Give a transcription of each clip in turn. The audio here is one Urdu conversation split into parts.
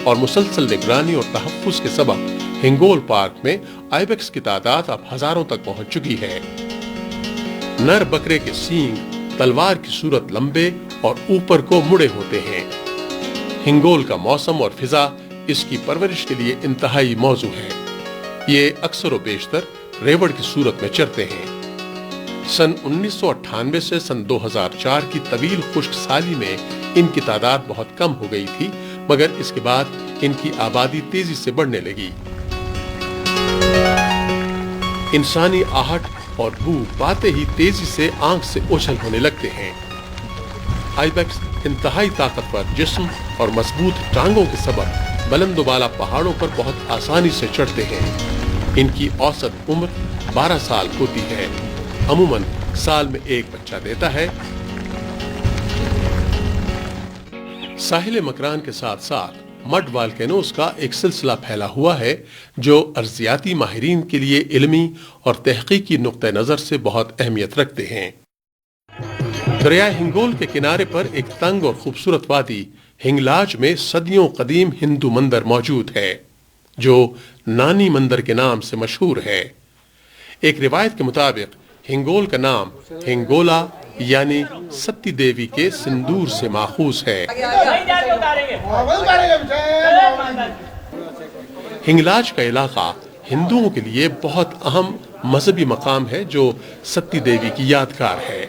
اور مسلسل نگرانی اور تحفظ کے سبب ہنگول پارک میں آئیبیکس کی تعداد اب ہزاروں تک پہنچ چکی ہے۔ نر بکرے کے سینگ تلوار کی صورت لمبے اور اوپر کو مڑے ہوتے ہیں۔ ہنگول کا موسم اور فضا اس کی پرورش کے لیے انتہائی موزوں ہے۔ یہ اکثر و بیشتر ریوڑ کی صورت میں چرتے ہیں۔ سن 1998 سے سن 2004 کی طویل خشک سالی میں ان کی تعداد بہت کم ہو گئی تھی، مگر اس کے بعد ان کی آبادی تیزی سے بڑھنے لگی۔ انسانی آہٹ اور بو پاتے ہی تیزی سے آنکھ سے اوچھل ہونے لگتے ہیں۔ آئیبیکس انتہائی طاقتور جسم اور مضبوط ٹانگوں کے سبب بلند و بالا پہاڑوں پر بہت آسانی سے چڑھتے ہیں۔ ان کی اوسط عمر 12 سال ہوتی ہے۔ عموماً سال میں ایک بچہ دیتا ہے۔ ساحل مکران کے ساتھ ساتھ مڈ والکینوز کا ایک سلسلہ پھیلا ہوا ہے جو ارضیاتی ماہرین کے لیے علمی اور تحقیقی نقطہ نظر سے بہت اہمیت رکھتے ہیں۔ دریائے ہنگول کے کنارے پر ایک تنگ اور خوبصورت وادی ہنگلاج میں صدیوں قدیم ہندو مندر موجود ہے جو نانی مندر کے نام سے مشہور ہے۔ ایک روایت کے مطابق ہنگول کا نام ہنگولا یعنی ستی دیوی کے سندور سے ماخوذ ہے۔ ہنگلاج کا علاقہ ہندوؤں کے لیے بہت اہم مذہبی مقام ہے جو ستی دیوی کی یادگار ہے۔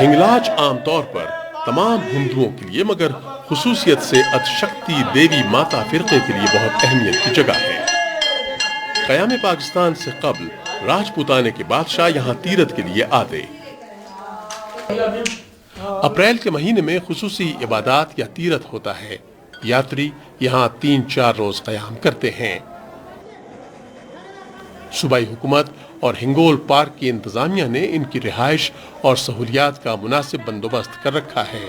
ہنگلاج عام طور پر تمام ہندوؤں کے لیے مگر خصوصیت سے ادشکتی دیوی ماتا فرقے کے لیے بہت اہمیت کی جگہ ہے۔ قیام پاکستان سے قبل راجپوتانے کے بادشاہ یہاں تیرتھ کے لیے آتے۔ اپریل کے مہینے میں خصوصی عبادات یا تیرتھ ہوتا ہے۔ یاتری یہاں 3-4 روز قیام کرتے ہیں۔ صوبائی حکومت اور ہنگول پارک کی انتظامیہ نے ان کی رہائش اور سہولیات کا مناسب بندوبست کر رکھا ہے۔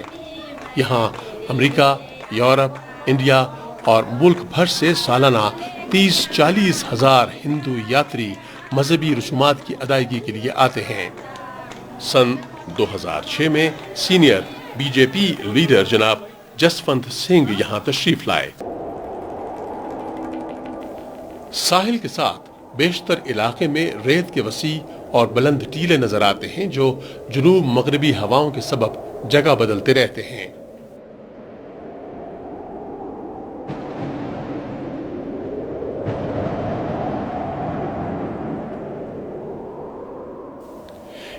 یہاں امریکہ، یورپ، انڈیا اور ملک بھر سے سالانہ 30-40 ہزار ہندو یاتری مذہبی رسومات کی ادائیگی کے لیے آتے ہیں۔ سن 2006 میں senior B J P leader جناب جسونت سنگھ یہاں تشریف لائے۔ ساحل کے ساتھ بیشتر علاقے میں ریت کے وسیع اور بلند ٹیلے نظر آتے ہیں جو جنوب مغربی ہواؤں کے سبب جگہ بدلتے رہتے ہیں۔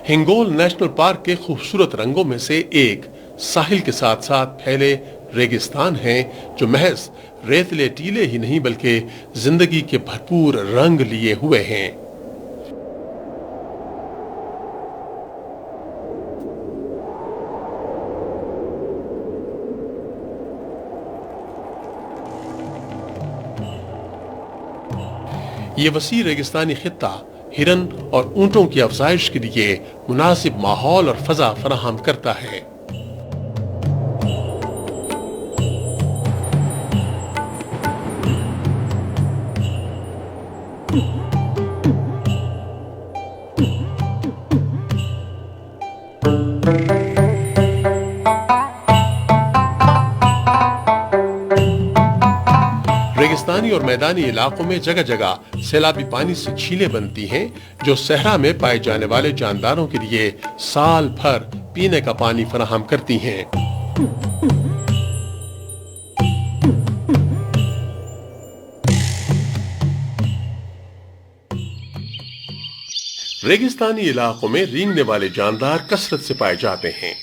ہنگول نیشنل پارک کے خوبصورت رنگوں میں سے ایک ساحل کے ساتھ ساتھ پھیلے ریگستان ہیں جو محض ریتلے ٹیلے ہی نہیں بلکہ زندگی کے بھرپور رنگ لیے ہوئے ہیں۔ یہ وسیع ریگستانی خطہ ہرن اور اونٹوں کی افزائش کے لیے مناسب ماحول اور فضا فراہم کرتا ہے۔ ریگستانی اور میدانی علاقوں میں جگہ جگہ سیلابی پانی سے جھیلیں بنتی ہیں جو صحرا میں پائے جانے والے جانداروں کے لیے سال بھر پینے کا پانی فراہم کرتی ہیں۔ ریگستانی علاقوں میں رینگنے والے جاندار کثرت سے پائے جاتے ہیں۔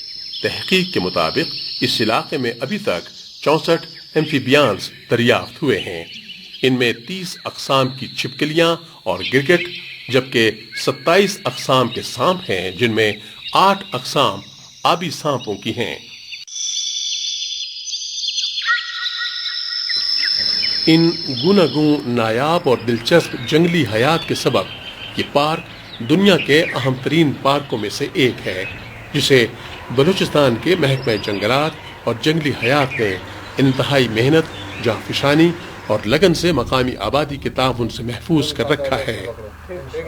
تحقیق کے مطابق اس علاقے میں ابھی تک 64 ایمفیبیانز دریافت ہوئے ہیں۔ ان میں 30 اقسام کی چھپکلیاں اور گرگٹ جبکہ 27 اقسام کے سانپ ہیں جن میں 8 اقسام آبی سانپوں کی ہیں۔ ان گوناگوں نایاب اور دلچسپ جنگلی حیات کے سبب یہ پارک دنیا کے اہم ترین پارکوں میں سے ایک ہے جسے بلوچستان کے محکمہ جنگلات اور جنگلی حیات نے انتہائی محنت، جانفشانی اور لگن سے مقامی آبادی کے تعاون سے محفوظ کر رکھا ہے۔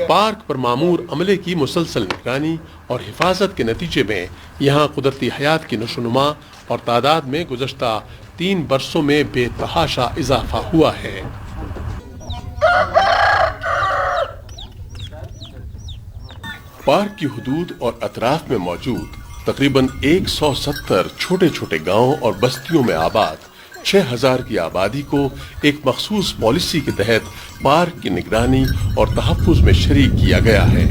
پارک پر معمور عملے کی مسلسل نگرانی اور حفاظت کے نتیجے میں یہاں قدرتی حیات کی نشوونما اور تعداد میں گزشتہ 3 برسوں میں بے تحاشا اضافہ ہوا ہے۔ پارک کی حدود اور اطراف میں موجود تقریباً 170 چھوٹے چھوٹے گاؤں اور بستیوں میں آباد 6000 کی آبادی کو ایک مخصوص پالیسی کے تحت پارک کی نگرانی اور تحفظ میں شریک کیا گیا ہے۔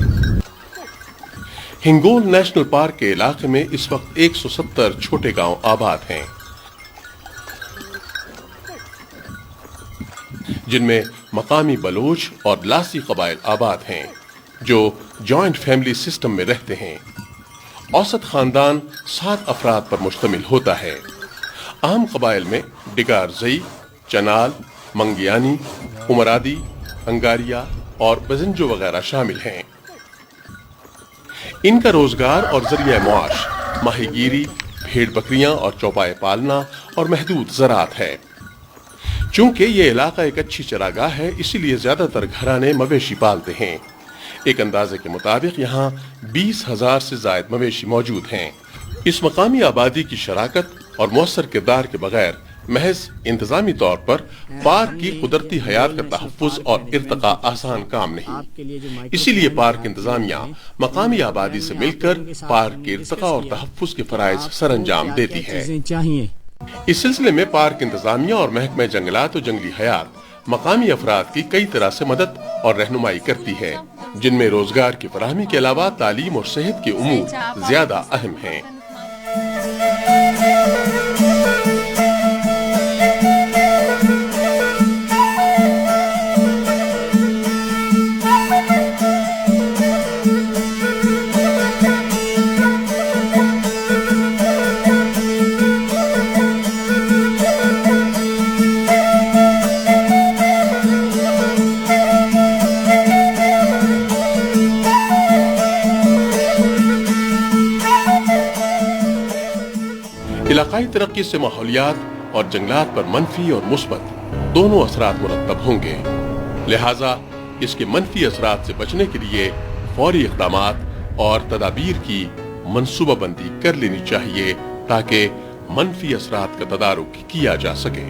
ہنگول نیشنل پارک کے علاقے میں اس وقت 170 چھوٹے گاؤں آباد ہیں، جن میں مقامی بلوچ اور لاسی قبائل آباد ہیں جو جوائنٹ فیملی سسٹم میں رہتے ہیں۔ اوسط خاندان 7 افراد پر مشتمل ہوتا ہے۔ عام قبائل میں ڈگار زئی، چنال، منگیانی، امرادی، انگاریا اور بزنجو وغیرہ شامل ہیں۔ ان کا روزگار اور ذریعہ معاش ماہی گیری، بھیڑ بکریاں اور چوپائے پالنا اور محدود زراعت ہے۔ چونکہ یہ علاقہ ایک اچھی چراگاہ ہے، اسی لیے زیادہ تر گھرانے مویشی پالتے ہیں۔ ایک اندازے کے مطابق یہاں 20,000 سے زائد مویشی موجود ہیں۔ اس مقامی آبادی کی شراکت اور مؤثر کردار کے بغیر محض انتظامی طور پر پارک کی قدرتی حیات کا تحفظ اور ارتقاء آسان کام نہیں۔ اسی لیے پارک انتظامیہ مقامی آبادی سے مل کر پارک کے ارتقاء اور تحفظ کے فرائض سر انجام دیتی ہے۔ اس سلسلے میں پارک انتظامیہ اور محکمہ جنگلات و جنگلی حیات مقامی افراد کی کئی طرح سے مدد اور رہنمائی کرتی ہے، جن میں روزگار کی فراہمی کے علاوہ تعلیم اور صحت کے امور زیادہ اہم ہیں۔ علاقائی ترقی سے ماحولیات اور جنگلات پر منفی اور مثبت دونوں اثرات مرتب ہوں گے، لہٰذا اس کے منفی اثرات سے بچنے کے لیے فوری اقدامات اور تدابیر کی منصوبہ بندی کر لینی چاہیے تاکہ منفی اثرات کا تدارک کیا جا سکے۔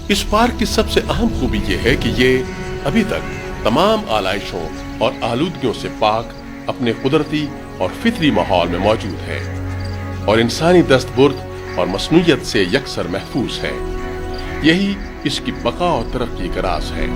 اس پارک کی سب سے اہم خوبی یہ ہے کہ یہ ابھی تک تمام آلائشوں اور آلودگیوں سے پاک اپنے قدرتی اور فطری ماحول میں موجود ہے اور انسانی دست برد اور مصنوعیت سے یکسر محفوظ ہے۔ یہی اس کی بقا اور ترقی کا راز ہے۔